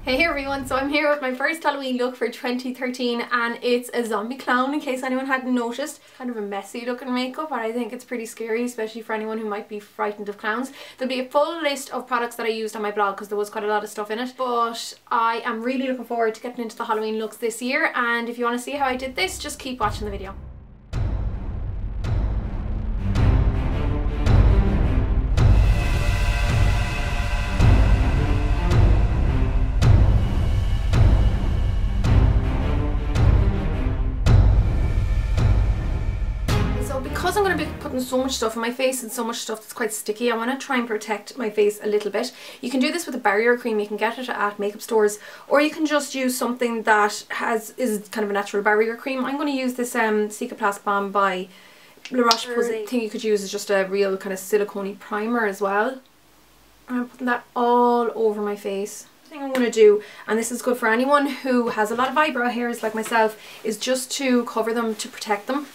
Hey everyone, so I'm here with my first Halloween look for 2013 and it's a zombie clown in case anyone hadn't noticed. Kind of a messy looking makeup, but I think it's pretty scary, especially for anyone who might be frightened of clowns. There'll be a full list of products that I used on my blog because there was quite a lot of stuff in it, but I am really looking forward to getting into the Halloween looks this year, and if you want to see how I did this, just keep watching the video. Because I'm going to be putting so much stuff on my face and so much stuff that's quite sticky, I want to try and protect my face a little bit. You can do this with a barrier cream. You can get it at makeup stores, or you can just use something that is kind of a natural barrier cream. I'm going to use this Cicaplast Balm by La Roche-Posay. The thing you could use is just a real kind of silicone-y primer as well. And I'm putting that all over my face. The thing I'm going to do, and this is good for anyone who has a lot of eyebrow hairs like myself, is just to cover them to protect them.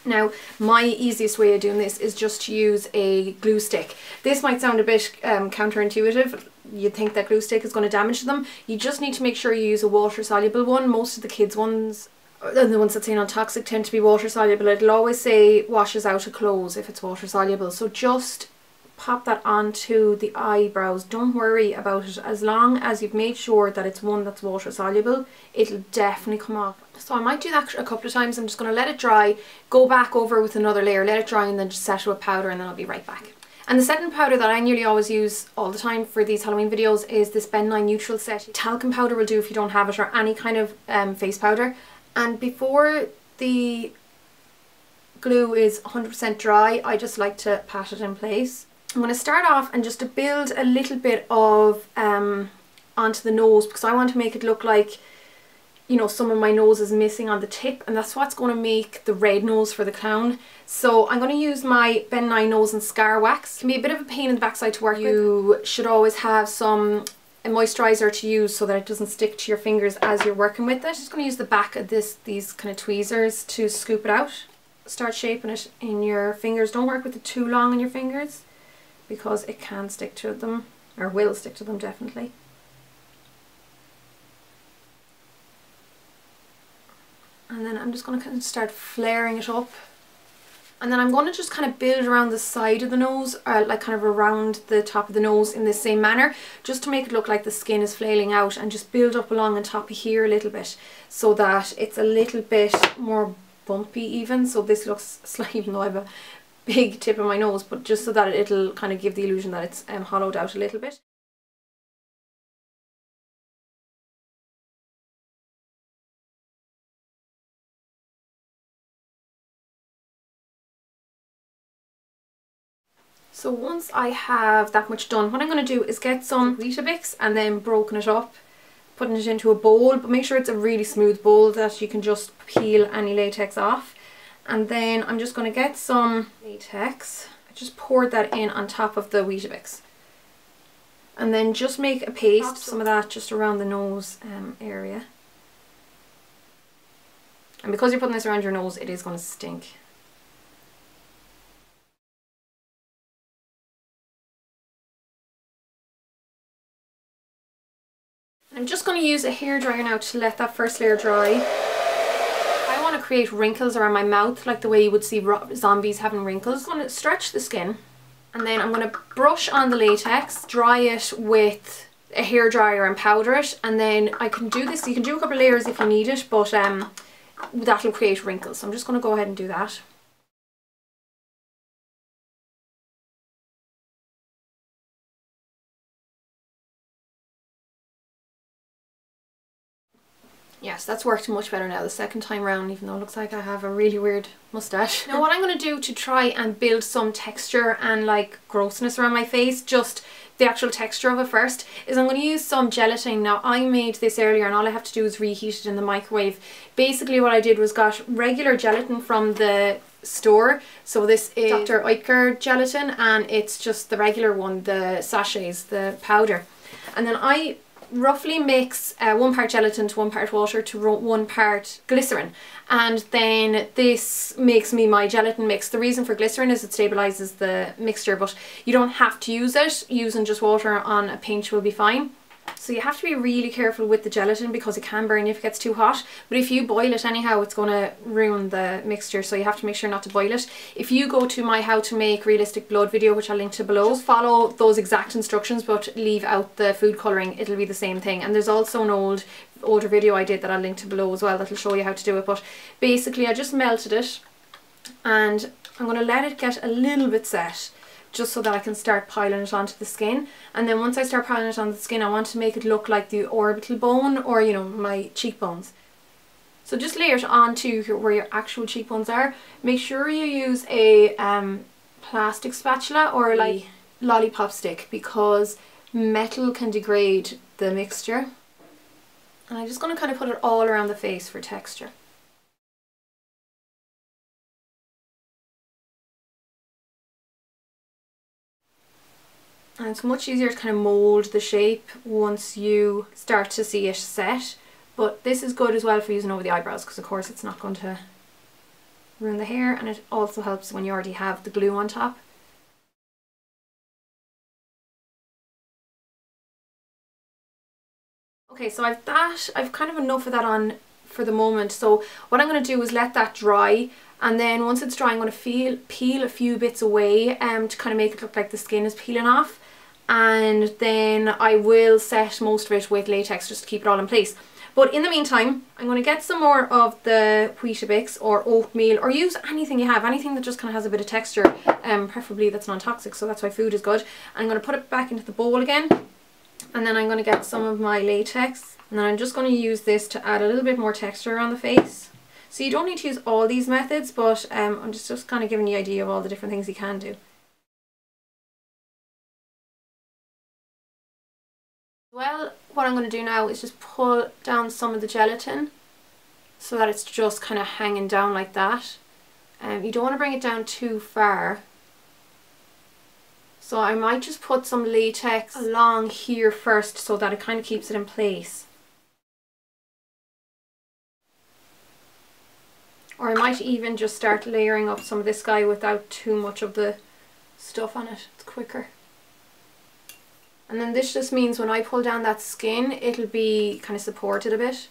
Now, my easiest way of doing this is just to use a glue stick. This might sound a bit counterintuitive. You'd think that glue stick is going to damage them. You just need to make sure you use a water soluble one. Most of the kids' ones, and the ones that say non-toxic, tend to be water soluble. It'll always say washes out of clothes if it's water soluble. So just pop that onto the eyebrows. Don't worry about it. As long as you've made sure that it's one that's water soluble, it'll definitely come off. So I might do that a couple of times. I'm just going to let it dry, go back over with another layer, let it dry, and then just set it with powder, and then I'll be right back. And the setting powder that I nearly always use all the time for these Halloween videos is this Ben 9 Neutral Set. Talcum powder will do if you don't have it, or any kind of face powder. And before the glue is 100% dry, I just like to pat it in place. I'm going to start off and just to build a little bit of onto the nose, because I want to make it look like, you know, some of my nose is missing on the tip, and that's what's going to make the red nose for the clown. So I'm going to use my Ben 9 Nose and Scar Wax. It can be a bit of a pain in the backside to work with. You should always have some moisturiser to use so that it doesn't stick to your fingers as you're working with it. I'm just going to use the back of these kind of tweezers to scoop it out. Start shaping it in your fingers. Don't work with it too long in your fingers, because it can stick to them, or will stick to them definitely. And then I'm just going to kind of start flaring it up, and then I'm going to just kind of build around the side of the nose, or like kind of around the top of the nose in the same manner, just to make it look like the skin is flailing out, and just build up along on top of here a little bit so that it's a little bit more bumpy even. So this looks slightly, even though I have a big tip of my nose, but just so that it'll kind of give the illusion that it's hollowed out a little bit. So once I have that much done, what I'm going to do is get some Weetabix and then broken it up, putting it into a bowl, but make sure it's a really smooth bowl that you can just peel any latex off. And then I'm just going to get some latex. I just poured that in on top of the Weetabix. And then just make a paste, some of that just around the nose area. And because you're putting this around your nose, it is going to stink. I'm just going to use a hairdryer now to let that first layer dry. I want to create wrinkles around my mouth like the way you would see zombies having wrinkles. I'm going to stretch the skin, and then I'm going to brush on the latex, dry it with a hairdryer and powder it, and then I can do this. You can do a couple of layers if you need it, but that'll create wrinkles. So I'm just going to go ahead and do that. Yes, that's worked much better now the second time round, even though it looks like I have a really weird moustache. Now what I'm going to do to try and build some texture and like grossness around my face, just the actual texture of it first, is I'm going to use some gelatine. Now I made this earlier and all I have to do is reheat it in the microwave. Basically what I did was got regular gelatin from the store. So this is Dr. Oetker gelatin, and it's just the regular one, the sachets, the powder. And then I roughly mix 1 part gelatin to 1 part water to 1 part glycerin, and then this makes me my gelatin mix. The reason for glycerin is it stabilizes the mixture, but you don't have to use it. Using just water on a pinch will be fine. So you have to be really careful with the gelatin because it can burn you if it gets too hot. But if you boil it anyhow, it's going to ruin the mixture. So you have to make sure not to boil it. If you go to my how to make realistic blood video, which I'll link to below, just follow those exact instructions but leave out the food colouring. It'll be the same thing. And there's also an older video I did that I'll link to below as well that'll show you how to do it. But basically I just melted it and I'm going to let it get a little bit set, just so that I can start piling it onto the skin. And then once I start piling it on the skin, I want to make it look like the orbital bone, or you know, my cheekbones. So just layer it onto where your actual cheekbones are. Make sure you use a plastic spatula or like lollipop stick, because metal can degrade the mixture. And I'm just going to kind of put it all around the face for texture. And it's much easier to kind of mould the shape once you start to see it set. But this is good as well for using over the eyebrows, because of course it's not going to ruin the hair, and it also helps when you already have the glue on top. Okay, so I've kind of enough of that on for the moment. So what I'm going to do is let that dry, and then once it's dry I'm going to peel a few bits away to kind of make it look like the skin is peeling off. And then I will set most of it with latex just to keep it all in place. But in the meantime, I'm going to get some more of the Weetabix or oatmeal, or use anything you have, anything that just kind of has a bit of texture, preferably that's non-toxic, so that's why food is good. I'm going to put it back into the bowl again, and then I'm going to get some of my latex, and then I'm just going to use this to add a little bit more texture around the face. So you don't need to use all these methods, but I'm just kind of giving you an idea of all the different things you can do. Well, what I'm going to do now is just pull down some of the gelatin so that it's just kind of hanging down like that. You don't want to bring it down too far. So I might just put some latex along here first so that it kind of keeps it in place. Or I might even just start layering up some of this guy without too much of the stuff on it. It's quicker. And then this just means when I pull down that skin, it'll be kind of supported a bit.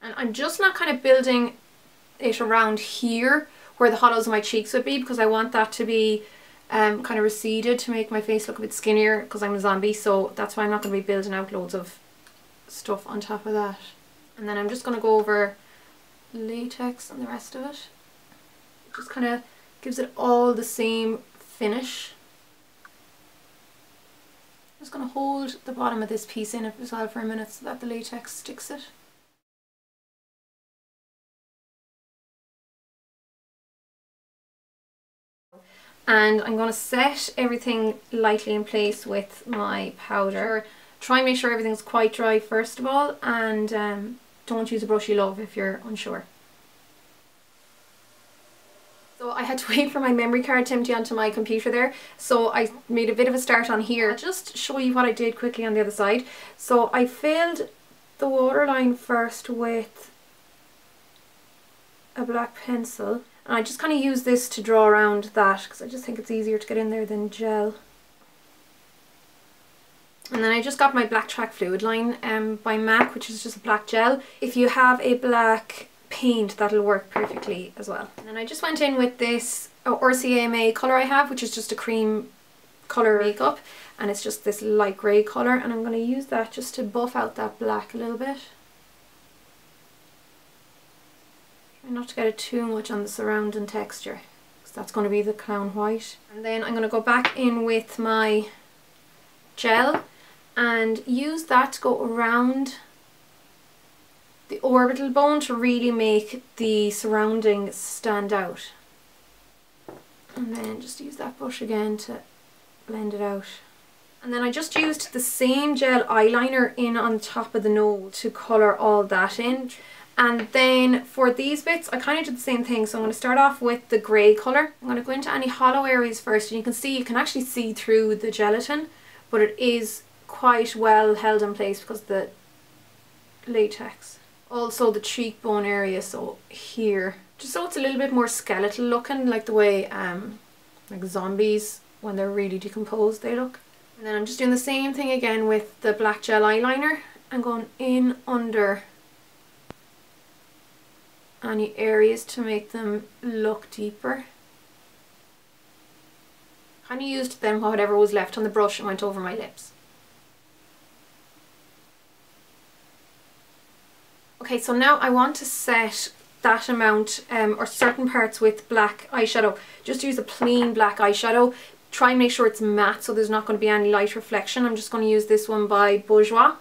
And I'm just not kind of building it around here where the hollows of my cheeks would be, because I want that to be kind of receded to make my face look a bit skinnier, because I'm a zombie. So that's why I'm not going to be building out loads of stuff on top of that. And then I'm just going to go over latex and the rest of it. Just kind of gives it all the same finish. I'm just going to hold the bottom of this piece in it as well for a minute so that the latex sticks it. And I'm going to set everything lightly in place with my powder. Try and make sure everything's quite dry first of all, and don't use a brush you love if you're unsure. So I had to wait for my memory card to empty onto my computer there, so I made a bit of a start on here. I'll just show you what I did quickly on the other side. So I filled the waterline first with a black pencil, and I just kind of use this to draw around that because I just think it's easier to get in there than gel. And then I just got my black track fluid line by MAC, which is just a black gel. If you have a black paint, that'll work perfectly as well. And then I just went in with this RCMA colour I have, which is just a cream colour makeup, and it's just this light grey colour, and I'm going to use that just to buff out that black a little bit. Try not to get it too much on the surrounding texture, because that's going to be the clown white. And then I'm going to go back in with my gel and use that to go around the orbital bone to really make the surrounding stand out. And then just use that brush again to blend it out. And then I just used the same gel eyeliner in on top of the nose to colour all that in. And then for these bits I kind of did the same thing, so I'm going to start off with the grey colour. I'm going to go into any hollow areas first, and you can actually see through the gelatin, but it is quite well held in place because of the latex. Also the cheekbone area, so here, just so it's a little bit more skeletal looking, like the way like zombies when they're really decomposed they look. And then I'm just doing the same thing again with the black gel eyeliner. I'm going in under any areas to make them look deeper. Kind of used then whatever was left on the brush and went over my lips. Okay, so now I want to set that amount or certain parts with black eyeshadow. Just use a plain black eyeshadow. Try and make sure it's matte so there's not going to be any light reflection. I'm just going to use this one by Bourjois.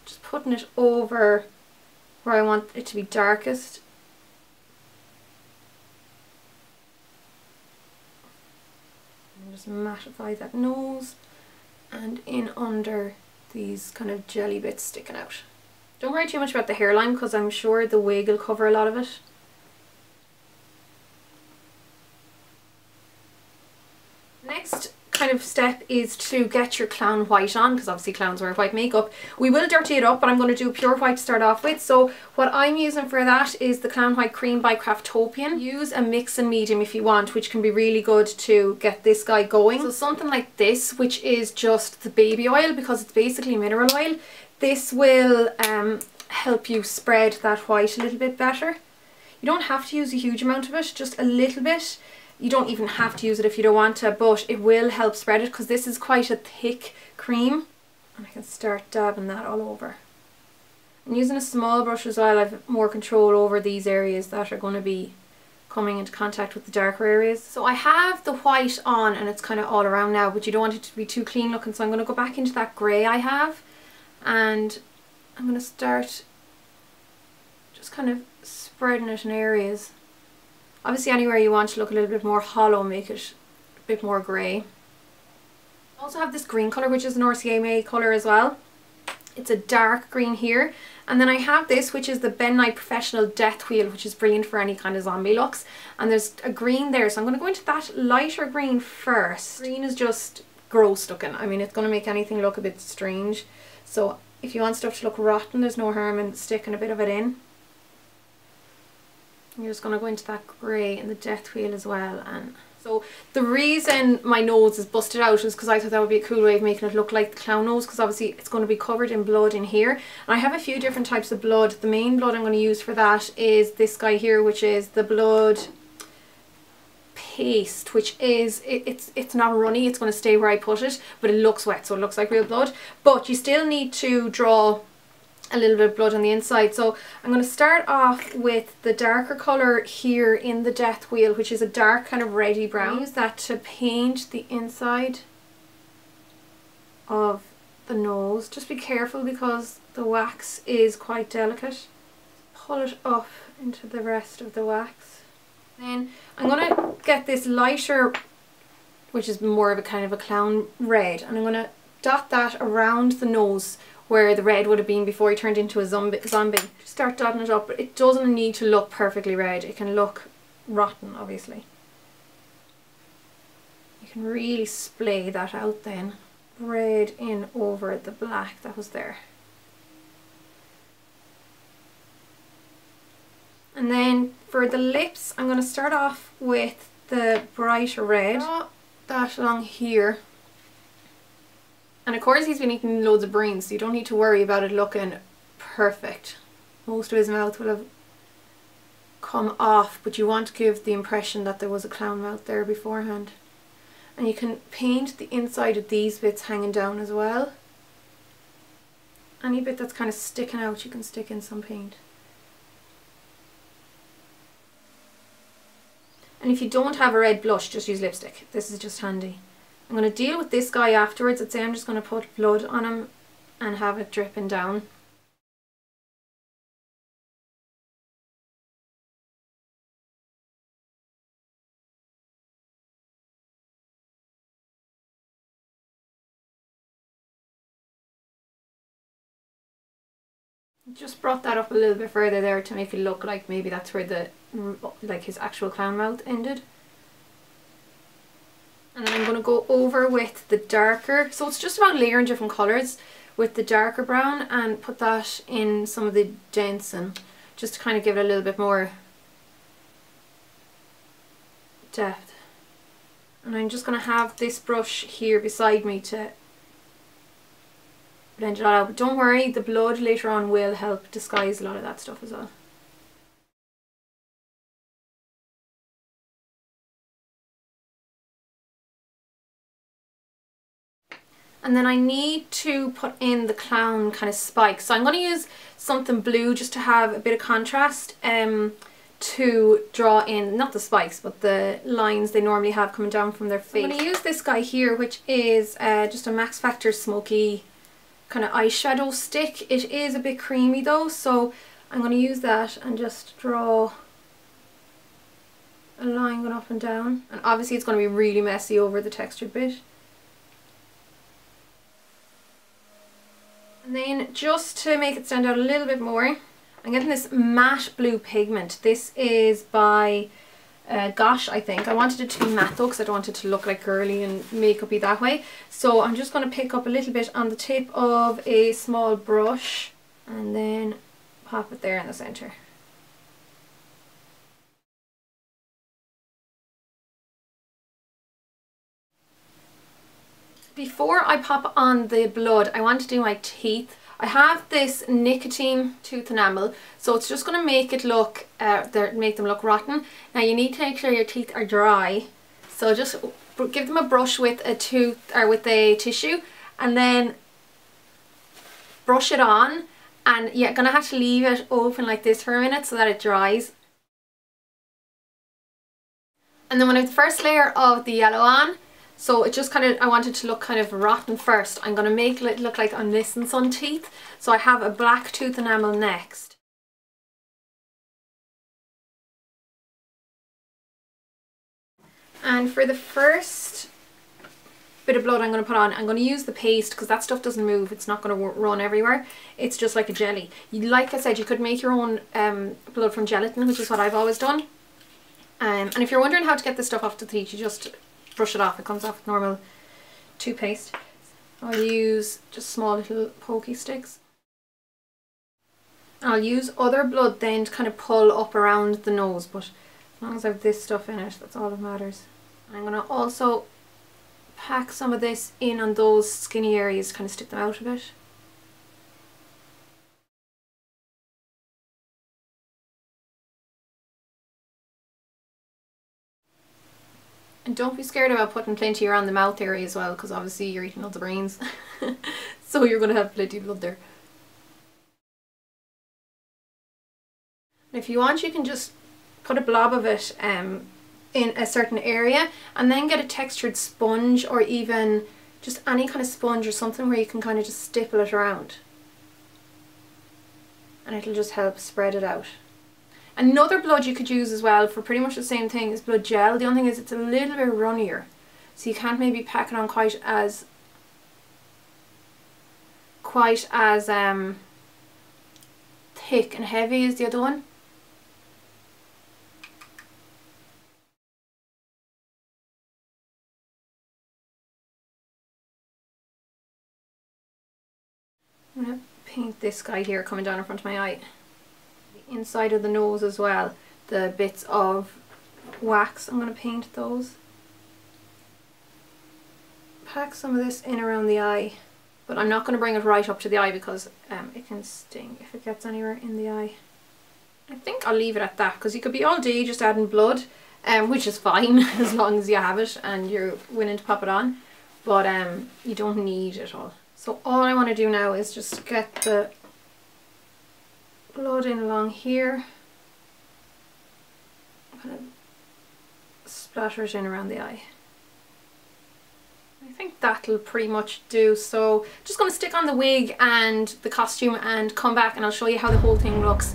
Just putting it over where I want it to be darkest. And just mattify that nose and in under these kind of jelly bits sticking out. Don't worry too much about the hairline because I'm sure the wig will cover a lot of it. Next kind of step is to get your clown white on, because obviously clowns wear white makeup. We will dirty it up, but I'm going to do pure white to start off with. So what I'm using for that is the Clown White Cream by Craftopian. Use a mix and medium if you want, which can be really good to get this guy going. So something like this, which is just the baby oil, because it's basically mineral oil. This will help you spread that white a little bit better. You don't have to use a huge amount of it, just a little bit. You don't even have to use it if you don't want to, but it will help spread it because this is quite a thick cream. And I can start dabbing that all over. And using a small brush as well, I have more control over these areas that are going to be coming into contact with the darker areas. So I have the white on and it's kind of all around now, but you don't want it to be too clean looking, so I'm going to go back into that grey I have and I'm going to start just kind of spreading it in areas. Obviously anywhere you want to look a little bit more hollow, make it a bit more grey. I also have this green colour, which is an RCMA colour as well. It's a dark green here. And then I have this, which is the Ben Nye Professional Death Wheel, which is brilliant for any kind of zombie looks. And there's a green there, so I'm going to go into that lighter green first. Green is just gross looking. I mean, it's going to make anything look a bit strange. So if you want stuff to look rotten, there's no harm in sticking a bit of it in. You're just going to go into that grey and the death wheel as well. And so the reason my nose is busted out is because I thought that would be a cool way of making it look like the clown nose, because obviously it's going to be covered in blood in here. And I have a few different types of blood. The main blood I'm going to use for that is this guy here, which is the blood paste, which is it's not runny, it's going to stay where I put it, but it looks wet, so it looks like real blood. But you still need to draw a little bit of blood on the inside. So I'm going to start off with the darker colour here in the death wheel, which is a dark kind of reddy brown. Use that to paint the inside of the nose. Just be careful because the wax is quite delicate. Pull it up into the rest of the wax. Then I'm going to get this lighter, which is more of a kind of a clown red, and I'm going to dot that around the nose where the red would have been before he turned into a zombie. Start dotting it up, but it doesn't need to look perfectly red. It can look rotten, obviously. You can really splay that out then. Red in over the black that was there. And then for the lips, I'm going to start off with the brighter red. Draw that along here. And of course he's been eating loads of brains, so you don't need to worry about it looking perfect. Most of his mouth will have come off, but you want to give the impression that there was a clown mouth there beforehand. And you can paint the inside of these bits hanging down as well. Any bit that's kind of sticking out, you can stick in some paint. And if you don't have a red blush, just use lipstick. This is just handy. I'm going to deal with this guy afterwards. I'd say I'm just going to put blood on him and have it dripping down. Just brought that up a little bit further there to make it look like maybe that's where the his actual clown mouth ended. And then I'm going to go over with the darker, so it's just about layering different colours with the darker brown and put that in some of the densing just to kind of give it a little bit more depth. And I'm just going to have this brush here beside me to blend it all out. But don't worry, the blood later on will help disguise a lot of that stuff as well. And then I need to put in the clown kind of spike. So I'm going to use something blue just to have a bit of contrast to draw in, not the spikes, but the lines they normally have coming down from their face. I'm going to use this guy here, which is just a Max Factor smoky kind of eyeshadow stick. It is a bit creamy though, so I'm going to use that and just draw a line going up and down. And obviously it's going to be really messy over the textured bit. And then just to make it stand out a little bit more, I'm getting this matte blue pigment. This is by Gosh, I think. I wanted it to be matte though because I don't want it to look like girly and makeup-y that way. So I'm just going to pick up a little bit on the tip of a small brush and then pop it there in the centre. Before I pop on the blood, I want to do my teeth. I have this nicotine tooth enamel, so it's just going to make it look, make them look rotten. Now you need to make sure your teeth are dry, so just give them a brush with a tissue, and then brush it on. And you're going to have to leave it open like this for a minute so that it dries. And then when I have the first layer of the yellow on, so it just kind of, I want it to look kind of rotten first. I'm going to make it look like I'm missing some teeth. So I have a black tooth enamel next. And for the first bit of blood I'm going to put on, I'm going to use the paste because that stuff doesn't move. It's not going to run everywhere. It's just like a jelly. Like I said, you could make your own blood from gelatin, which is what I've always done. And if you're wondering how to get this stuff off the teeth, you just brush it off. It comes off with normal toothpaste. I'll use just small little pokey sticks. I'll use other blood then to kind of pull up around the nose, but as long as I have this stuff in it, that's all that matters. I'm going to also pack some of this in on those skinny areas to kind of stick them out a bit. And don't be scared about putting plenty around the mouth area as well, because obviously you're eating all the brains. So you're going to have plenty of blood there. And if you want, you can just put a blob of it in a certain area and then get a textured sponge, or even just any kind of sponge or something where you can kind of just stipple it around. And it'll just help spread it out. Another blood you could use as well for pretty much the same thing is blood gel. The only thing is it's a little bit runnier, so you can't maybe pack it on quite as thick and heavy as the other one. I'm going to paint this guy here coming down in front of my eye. Inside of the nose as well, the bits of wax, I'm going to paint those. Pack some of this in around the eye, but I'm not going to bring it right up to the eye because it can sting if it gets anywhere in the eye. I think I'll leave it at that because you could be all day just adding blood, which is fine as long as you have it and you're willing to pop it on, but you don't need it all. So all I want to do now is just get the blood in along here, kind of splatter it in around the eye. I think that'll pretty much do. So just going to stick on the wig and the costume and come back and I'll show you how the whole thing looks